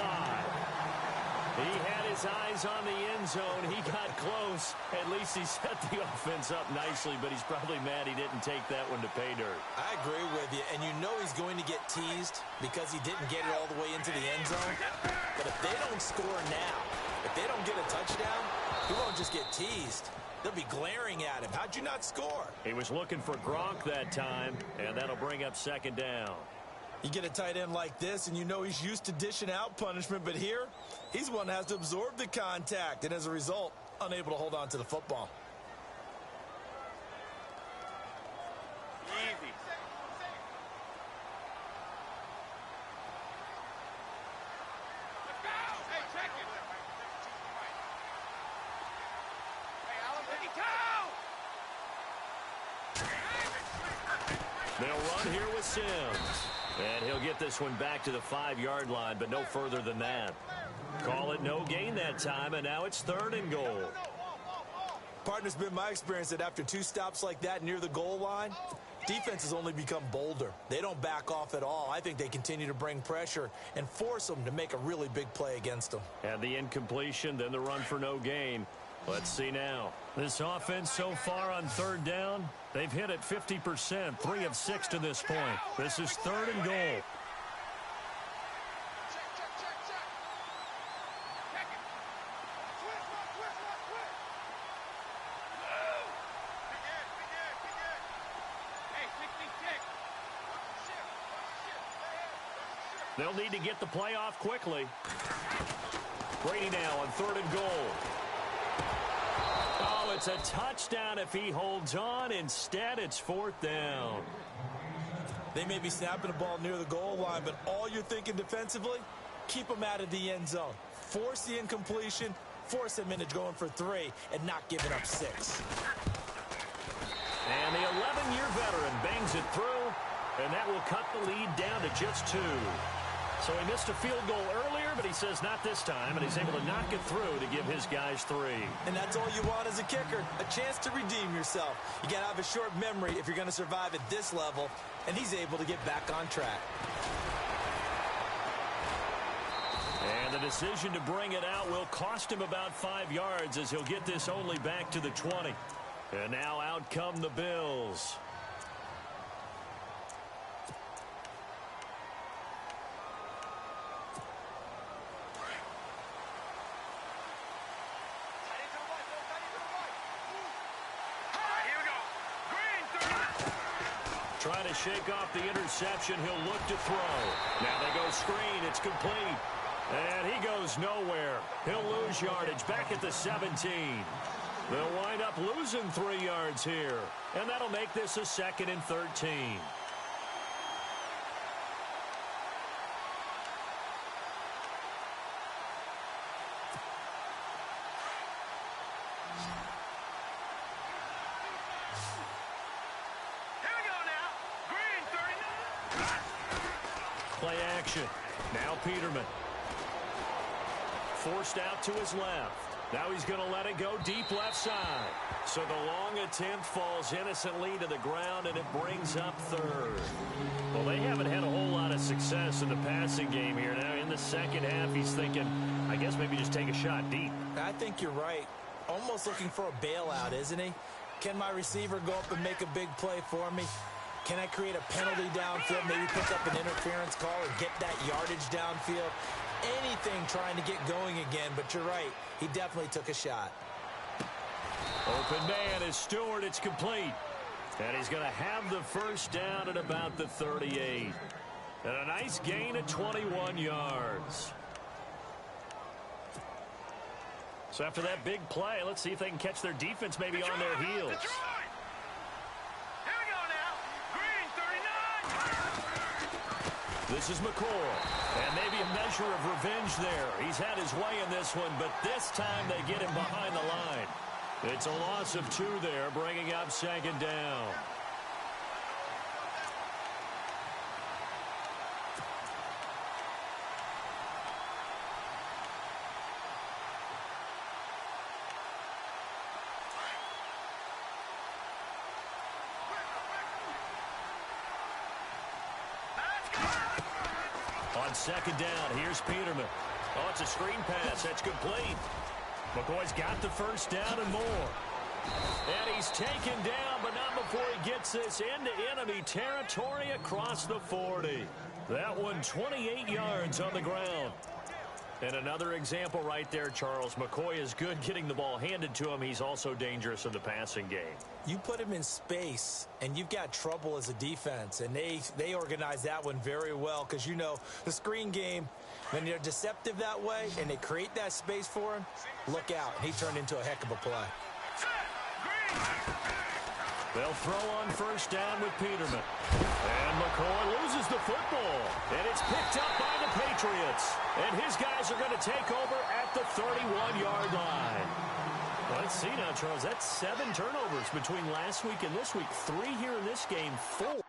He had his eyes on the end zone. He got close. At least he set the offense up nicely, but he's probably mad he didn't take that one to pay dirt. I agree with you, and you know he's going to get teased because he didn't get it all the way into the end zone. But if they don't score now, if they don't get a touchdown, he won't just get teased. They'll be glaring at him. How'd you not score? He was looking for Gronk that time, and that'll bring up second down. You get a tight end like this, and you know he's used to dishing out punishment, but here, he's one that has to absorb the contact, and as a result, unable to hold on to the football. Easy. Let's go. Hey, check it. Hey, Alan, let it go. They'll run here with Sims. And he'll get this one back to the 5-yard line, but no further than that. Call it no gain that time, and now it's 3rd and goal. Partner's been my experience that after 2 stops like that near the goal line, defenses only become bolder. They don't back off at all. I think they continue to bring pressure and force them to make a really big play against them. And the incompletion, then the run for no gain. Let's see now. This offense so far on 3rd down, they've hit it 50%, 3 of 6 to this point. This is 3rd and goal. They'll need to get the play off quickly. Brady now on 3rd and goal. Oh, it's a touchdown if he holds on. Instead, it's 4th down. They may be snapping the ball near the goal line, but all you're thinking defensively, keep them out of the end zone. Force the incompletion, force them into going for 3, and not giving up 6. And the 11-year veteran bangs it through, and that will cut the lead down to just 2. So he missed a field goal earlier, but he says not this time, and he's able to knock it through to give his guys 3. And that's all you want as a kicker, a chance to redeem yourself. You got to have a short memory if you're going to survive at this level, and he's able to get back on track. And the decision to bring it out will cost him about 5 yards as he'll get this only back to the 20. And now out come the Bills. Trying to shake off the interception. He'll look to throw. Now they go screen. It's complete. And he goes nowhere. He'll lose yardage back at the 17. They'll wind up losing 3 yards here. And that'll make this a 2nd and 13. Play action. Now Peterman. Forced out to his left. Now he's going to let it go deep left side. So the long attempt falls innocently to the ground, and it brings up 3rd. Well, they haven't had a whole lot of success in the passing game here. Now in the second half, he's thinking, I guess maybe just take a shot deep. I think you're right. Almost looking for a bailout, isn't he? Can my receiver go up and make a big play for me? Can I create a penalty downfield, maybe pick up an interference call and get that yardage downfield? Anything trying to get going again, but you're right. He definitely took a shot. Open man is Stewart. It's complete. And he's going to have the first down at about the 38. And a nice gain of 21 yards. So after that big play, let's see if they can catch their defense maybe on their heels. This is McCoy, and maybe a measure of revenge there. He's had his way in this one, but this time they get him behind the line. It's a loss of 2 there, bringing up 2nd down. On 2nd down, here's Peterman. Oh, it's a screen pass. That's complete. McCoy's got the first down and more. And he's taken down, but not before he gets this into enemy territory across the 40. That one 28 yards on the ground. And another example right there, Charles. McCoy is good getting the ball handed to him. He's also dangerous in the passing game. You put him in space, and you've got trouble as a defense. And they organize that one very well because, you know, the screen game, when they're deceptive that way and they create that space for him, look out. He turned into a heck of a play. They'll throw on first down with Peterman. And McCoy loses the football. And it's picked up by the Patriots. And his guys are going to take over at the 31-yard line. Let's see now, Charles. That's 7 turnovers between last week and this week. 3 here in this game, 4.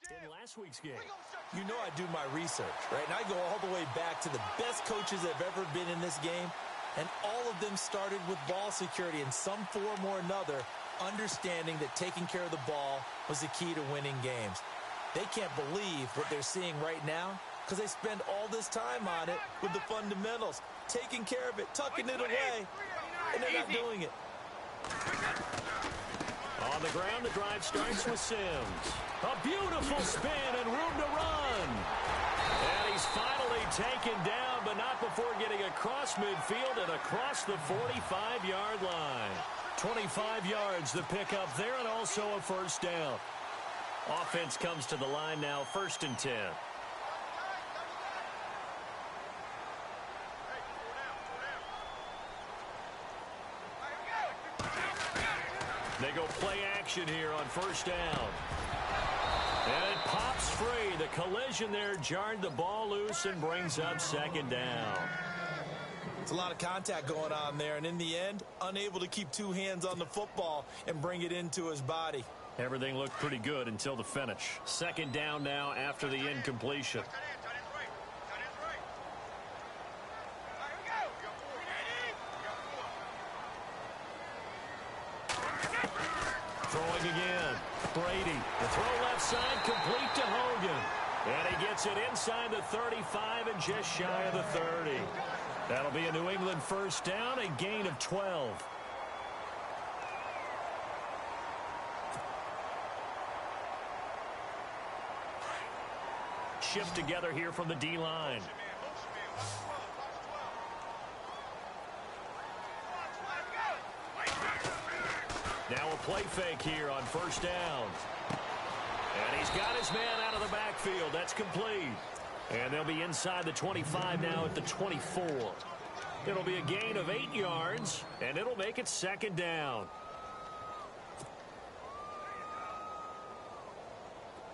In last week's game. You know I do my research, right? And I go all the way back to the best coaches that have ever been in this game, and all of them started with ball security in some form or another, understanding that taking care of the ball was the key to winning games. They can't believe what they're seeing right now because they spend all this time on it with the fundamentals, taking care of it, tucking it away, and they're not doing it. On the ground, the drive starts with Sims. A beautiful spin and room to run. And he's finally taken down, but not before getting across midfield and across the 45-yard line. 25 yards to pick up there and also a first down. Offense comes to the line now, 1st and 10. They go play action here on first down. And it pops free. The collision there jarred the ball loose and brings up 2nd down. It's a lot of contact going on there, and in the end, unable to keep 2 hands on the football and bring it into his body. Everything looked pretty good until the finish. 2nd down now after the incompletion. Throwing again. Brady. The throw left side complete to Hogan. And he gets it inside the 35 and just shy of the 30. That'll be a New England first down, a gain of 12. Shift together here from the D-line. Now a play fake here on first down. And he's got his man out of the backfield. That's complete. And they'll be inside the 25 now at the 24. It'll be a gain of 8 yards, and it'll make it 2nd down.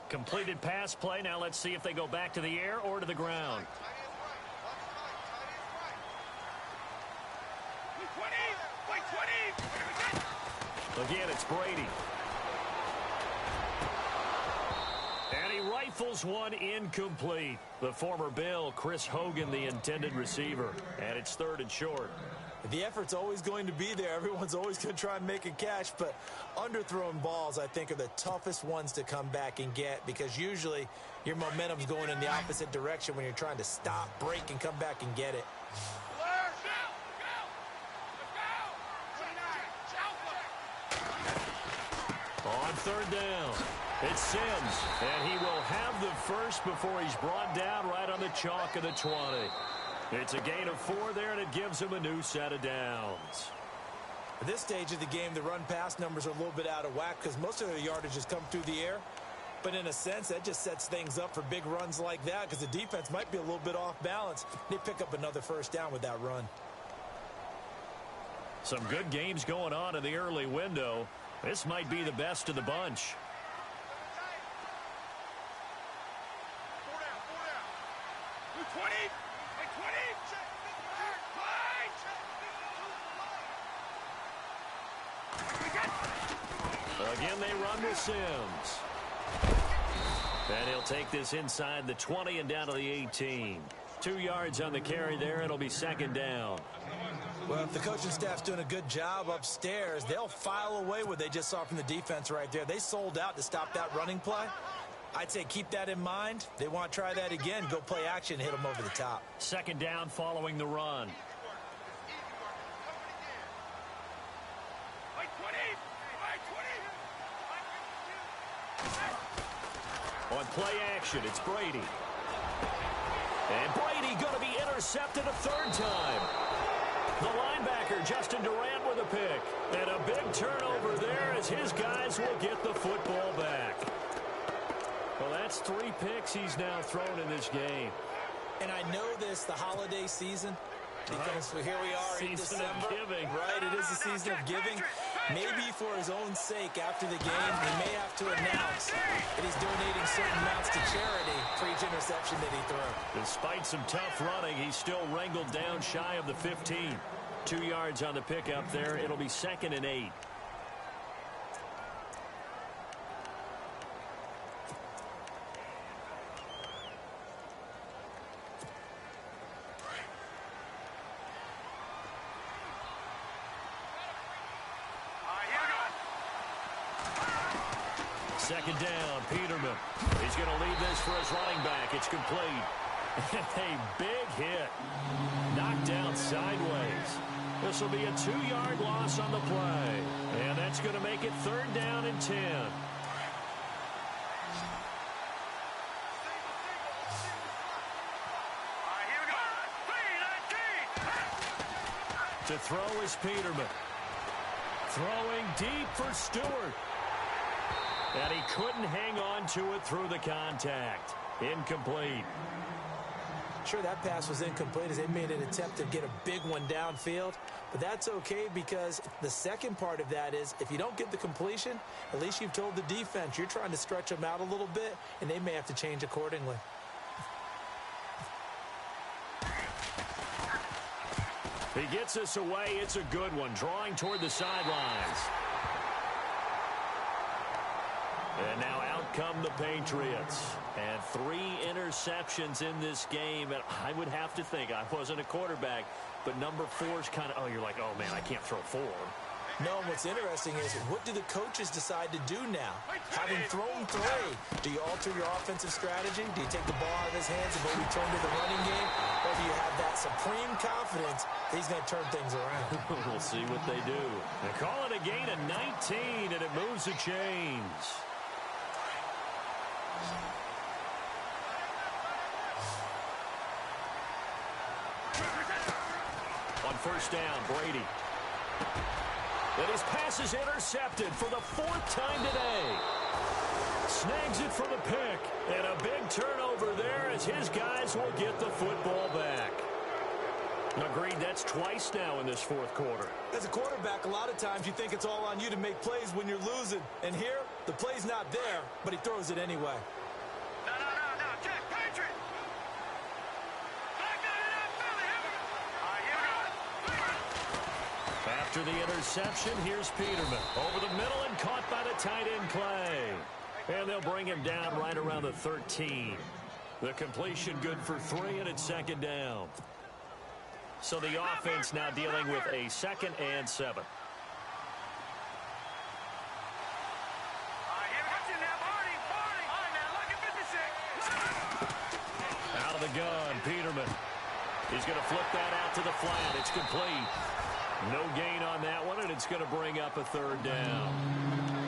Completed pass play. Now let's see if they go back to the air or to the ground. Again, it's Brady. And he rifles one incomplete. The former Bill, Chris Hogan, the intended receiver. And it's 3rd and short. The effort's always going to be there. Everyone's always going to try and make a catch, but underthrown balls, I think, are the toughest ones to come back and get because usually your momentum's going in the opposite direction when you're trying to stop, break, and come back and get it. On 3rd down, it's Sims, and he will have the first before he's brought down right on the chalk of the 20. It's a gain of 4 there, and it gives him a new set of downs. At this stage of the game, the run-pass numbers are a little bit out of whack because most of their yardage has come through the air. But in a sense, that just sets things up for big runs like that because the defense might be a little bit off balance. They pick up another first down with that run. Some good games going on in the early window. This might be the best of the bunch. Again, they run with Sims. And he'll take this inside the 20 and down to the 18. 2 yards on the carry there. It'll be second down. Well, if the coaching staff's doing a good job upstairs, they'll file away what they just saw from the defense right there. They sold out to stop that running play. I'd say keep that in mind. They want to try that again. Go play action, hit them over the top. Second down following the run. On play action, it's Brady. And Brady going to be intercepted a third time. The linebacker, Justin Durant, with a pick. And a big turnover there as his guys will get the football back. Well, that's 3 picks he's now thrown in this game. And I know this, the holiday season, because here we are in December. Season of giving. Right, it is the season of giving. Maybe for his own sake, after the game, he may have to announce that he's donating certain amounts to charity for each interception that he threw. Despite some tough running, he's still wrangled down shy of the 15. 2 yards on the pickup there. It'll be second and 8. Second down, Peterman. He's going to leave this for his running back. It's complete. A big hit. Knocked down sideways. This will be a 2-yard loss on the play. And that's going to make it third down and 10. To throw is Peterman. Throwing deep for Stewart. And he couldn't hang on to it through the contact. Incomplete. Sure, that pass was incomplete as they made an attempt to get a big one downfield. But that's okay because the second part of that is if you don't get the completion, at least you've told the defense you're trying to stretch them out a little bit, and they may have to change accordingly. He gets us away. It's a good one. Drawing toward the sidelines. And now out come the Patriots. And 3 interceptions in this game. And I would have to think, I wasn't a quarterback, but number 4's kind of, you're like, oh, man, I can't throw 4. No, what's interesting is what do the coaches decide to do now? Having thrown 3, do you alter your offensive strategy? Do you take the ball out of his hands and maybe turn to the running game? Or do you have that supreme confidence that he's going to turn things around? We'll see what they do. They call it a gain of 19, and it moves the chains. On first down, Brady. And his pass is intercepted for the 4th time today. Snags it for the pick. And a big turnover there as his guys will get the football back. Agreed, that's twice now in this 4th quarter. As a quarterback, a lot of times you think it's all on you to make plays when you're losing. And here, the play's not there, but he throws it anyway. No. Check, Patriot. After the interception, here's Peterman. Over the middle and caught by the tight end Clay. And they'll bring him down right around the 13. The completion good for 3, and it's second down. So the offense now dealing with a 2nd and 7. Out of the gun, Peterman. He's going to flip that out to the flat. It's complete. No gain on that one, and it's going to bring up a 3rd down.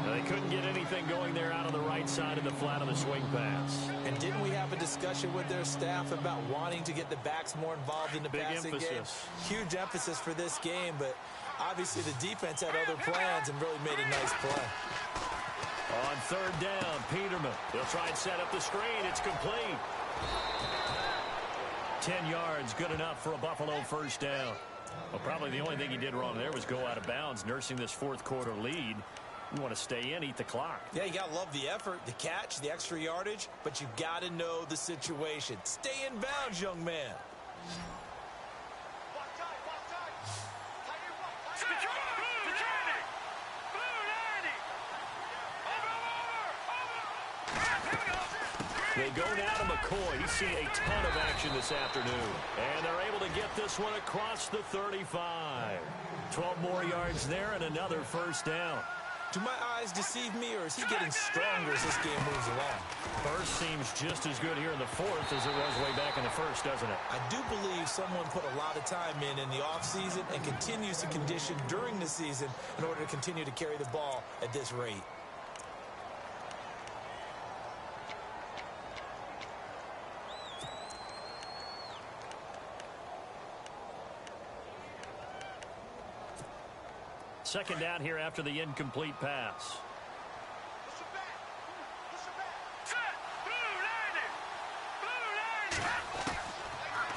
Now, they couldn't get anything going there out on the right side of the flat on the swing pass. And didn't we have a discussion with their staff about wanting to get the backs more involved in the passing game? Huge emphasis for this game, but obviously the defense had other plans and really made a nice play. On 3rd down, Peterman. He'll try and set up the screen. It's complete. 10 yards, good enough for a Buffalo first down. Well, probably the only thing he did wrong there was go out of bounds, nursing this 4th quarter lead. You want to stay in, eat the clock. Yeah, you got to love the effort, the catch, the extra yardage, but you got to know the situation. Stay in bounds, young man. They go now to McCoy. He's seen a ton of action this afternoon. And they're able to get this one across the 35. 12 more yards there and another first down. Do my eyes deceive me, or is he getting stronger as this game moves along? First seems just as good here in the fourth as it was way back in the first, doesn't it? I do believe someone put a lot of time in the offseason and continues to condition during the season in order to continue to carry the ball at this rate. Second down here after the incomplete pass.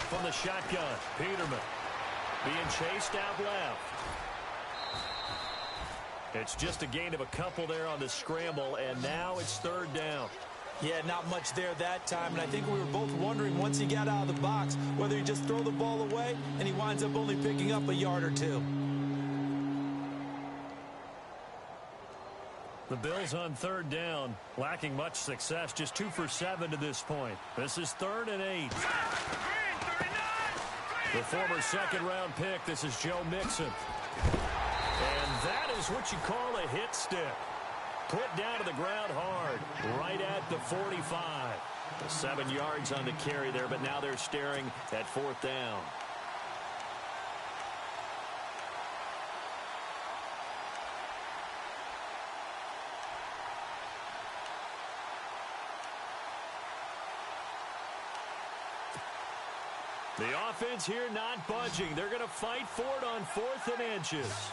From the shotgun, Peterman being chased out left. It's just a gain of a couple there on the scramble, and now it's third down. Yeah, not much there that time, and I think we were both wondering once he got out of the box whether he just throw the ball away, and he winds up only picking up a yard or two. The Bills on third down, lacking much success, just 2 for 7 to this point. This is 3rd and 8. The former second-round pick, this is Joe Mixon. And that is what you call a hit stick. Put down to the ground hard, right at the 45. 7 yards on the carry there, but now they're staring at 4th down. The offense here not budging. They're going to fight for it on 4th and inches.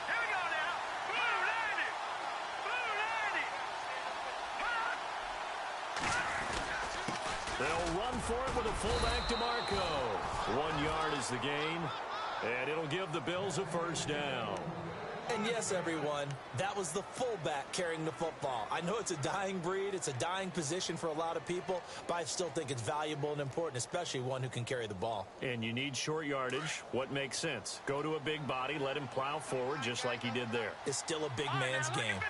Here we go now. Blue landing. Blue landing. They'll run for it with a fullback DeMarco. 1 yard is the gain, and it'll give the Bills a first down. And yes, everyone, that was the fullback carrying the football. I know it's a dying breed, it's a dying position for a lot of people, but I still think it's valuable and important, especially one who can carry the ball. And you need short yardage. What makes sense? Go to a big body, let him plow forward just like he did there. It's still a big man's game. Hurry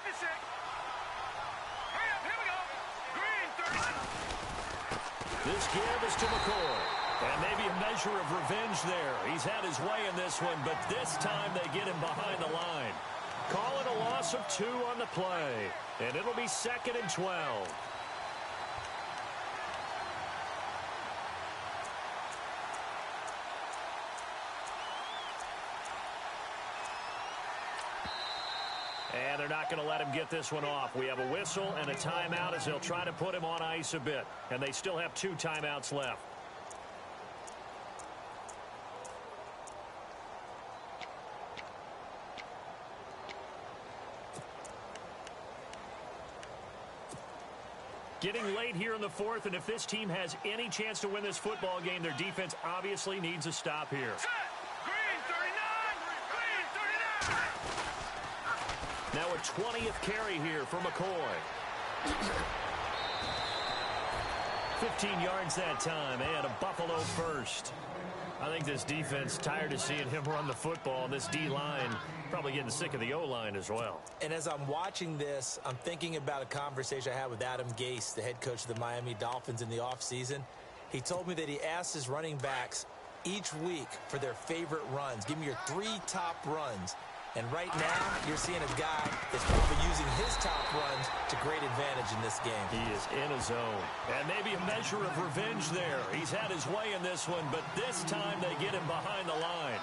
up, here we go. Green 30. This give is to McCoy. And maybe a measure of revenge there. He's had his way in this one, but this time they get him behind the line. Call it a loss of 2 on the play. And it'll be 2nd and 12. And they're not going to let him get this one off. We have a whistle and a timeout as they'll try to put him on ice a bit. And they still have 2 timeouts left. Getting late here in the 4th, and if this team has any chance to win this football game, their defense obviously needs a stop here. Green 39. Now a 20th carry here for McCoy. 15 yards that time, and a Buffalo first. I think this defense tired of seeing him run the football, and this D-line probably getting sick of the O-line as well. And as I'm watching this, I'm thinking about a conversation I had with Adam Gase, the head coach of the Miami Dolphins in the offseason. He told me that he asked his running backs each week for their favorite runs. Give me your 3 top runs. And right now, you're seeing a guy that's probably using his top runs to great advantage in this game. He is in his zone. And maybe a measure of revenge there. He's had his way in this one, but this time they get him behind the line.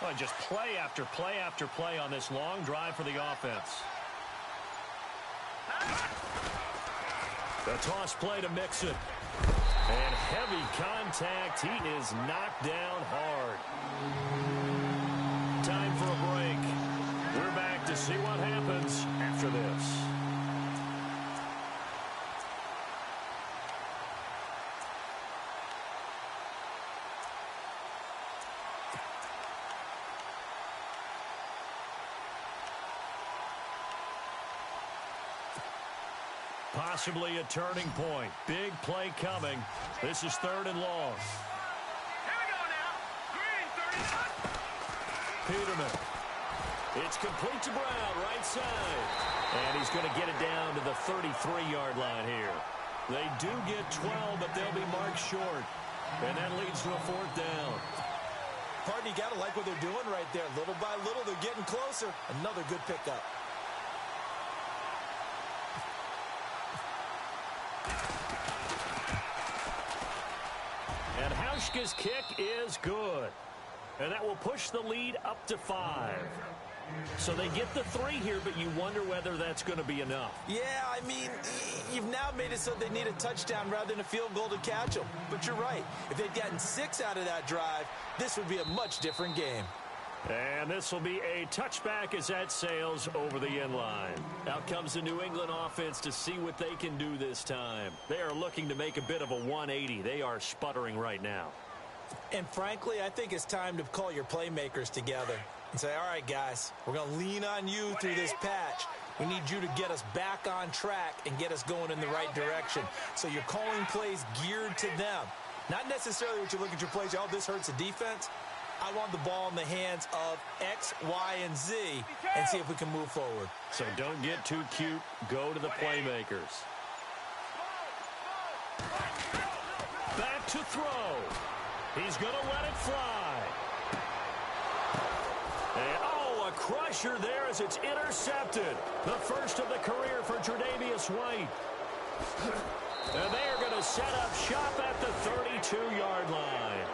Well, just play after play after play on this long drive for the offense. The toss play to Mixon. And heavy contact. He is knocked down hard. Time for a break. to see what happens after this. Possibly a turning point. Big play coming. This is 3rd and long. Here we go now. Green, 30. Peterman. It's complete to Brown, right side. And he's going to get it down to the 33-yard line here. They do get 12, but they'll be marked short. And that leads to a 4th down. Pardon, you got to like what they're doing right there. Little by little, they're getting closer. Another good pickup. And Hauschka's kick is good. And that will push the lead up to 5. So they get the 3 here, but you wonder whether that's going to be enough. Yeah, I mean, you've now made it so they need a touchdown rather than a field goal to catch them. But you're right. If they'd gotten 6 out of that drive, this would be a much different game. And this will be a touchback as that sails over the end line. Out comes the New England offense to see what they can do this time. They are looking to make a bit of a 180. They are sputtering right now. And frankly, I think it's time to call your playmakers together and say, all right, guys, we're going to lean on you through this patch. We need you to get us back on track and get us going in the right direction. So you're calling plays geared to them. Not necessarily what you look at your plays, oh, this hurts the defense. I want the ball in the hands of X, Y, and Z and see if we can move forward. So don't get too cute. Go to the playmakers. Back to throw. He's going to let it fly. And, oh, a crusher there as it's intercepted. The first of the career for Tre'Davious White. And they are going to set up shop at the 32-yard line.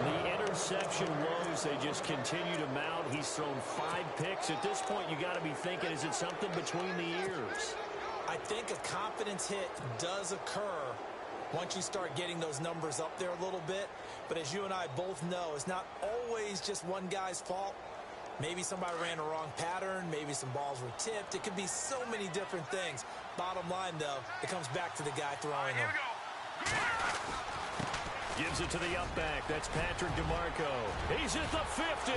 The interception woes, they just continue to mount. He's thrown 5 picks. At this point, you got to be thinking, is it something between the ears? I think a confidence hit does occur once you start getting those numbers up there a little bit. But as you and I both know, it's not always just one guy's fault. Maybe somebody ran a wrong pattern. Maybe some balls were tipped. It could be so many different things. Bottom line, though, it comes back to the guy throwing them. Gives it to the up back. That's Patrick DeMarco. He's at the 50.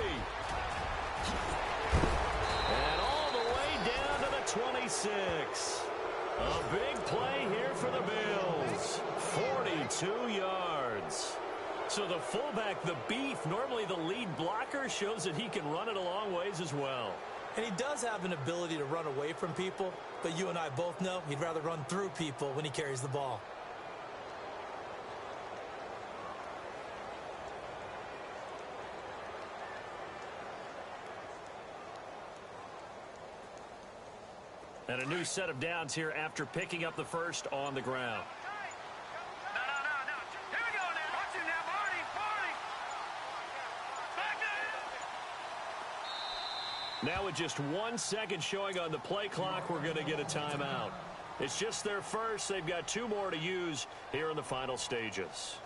And all the way down to the 26. A big play here for the Bills. 42 yards. So the fullback, the beef, normally the lead blocker, shows that he can run it a long ways as well. And he does have an ability to run away from people, but you and I both know he'd rather run through people when he carries the ball. And a new set of downs here after picking up the first on the ground. No. Here we go now. Watch it now, Barney. Back Now with just 1 second showing on the play clock, we're going to get a timeout. It's just their first. They've got 2 more to use here in the final stages.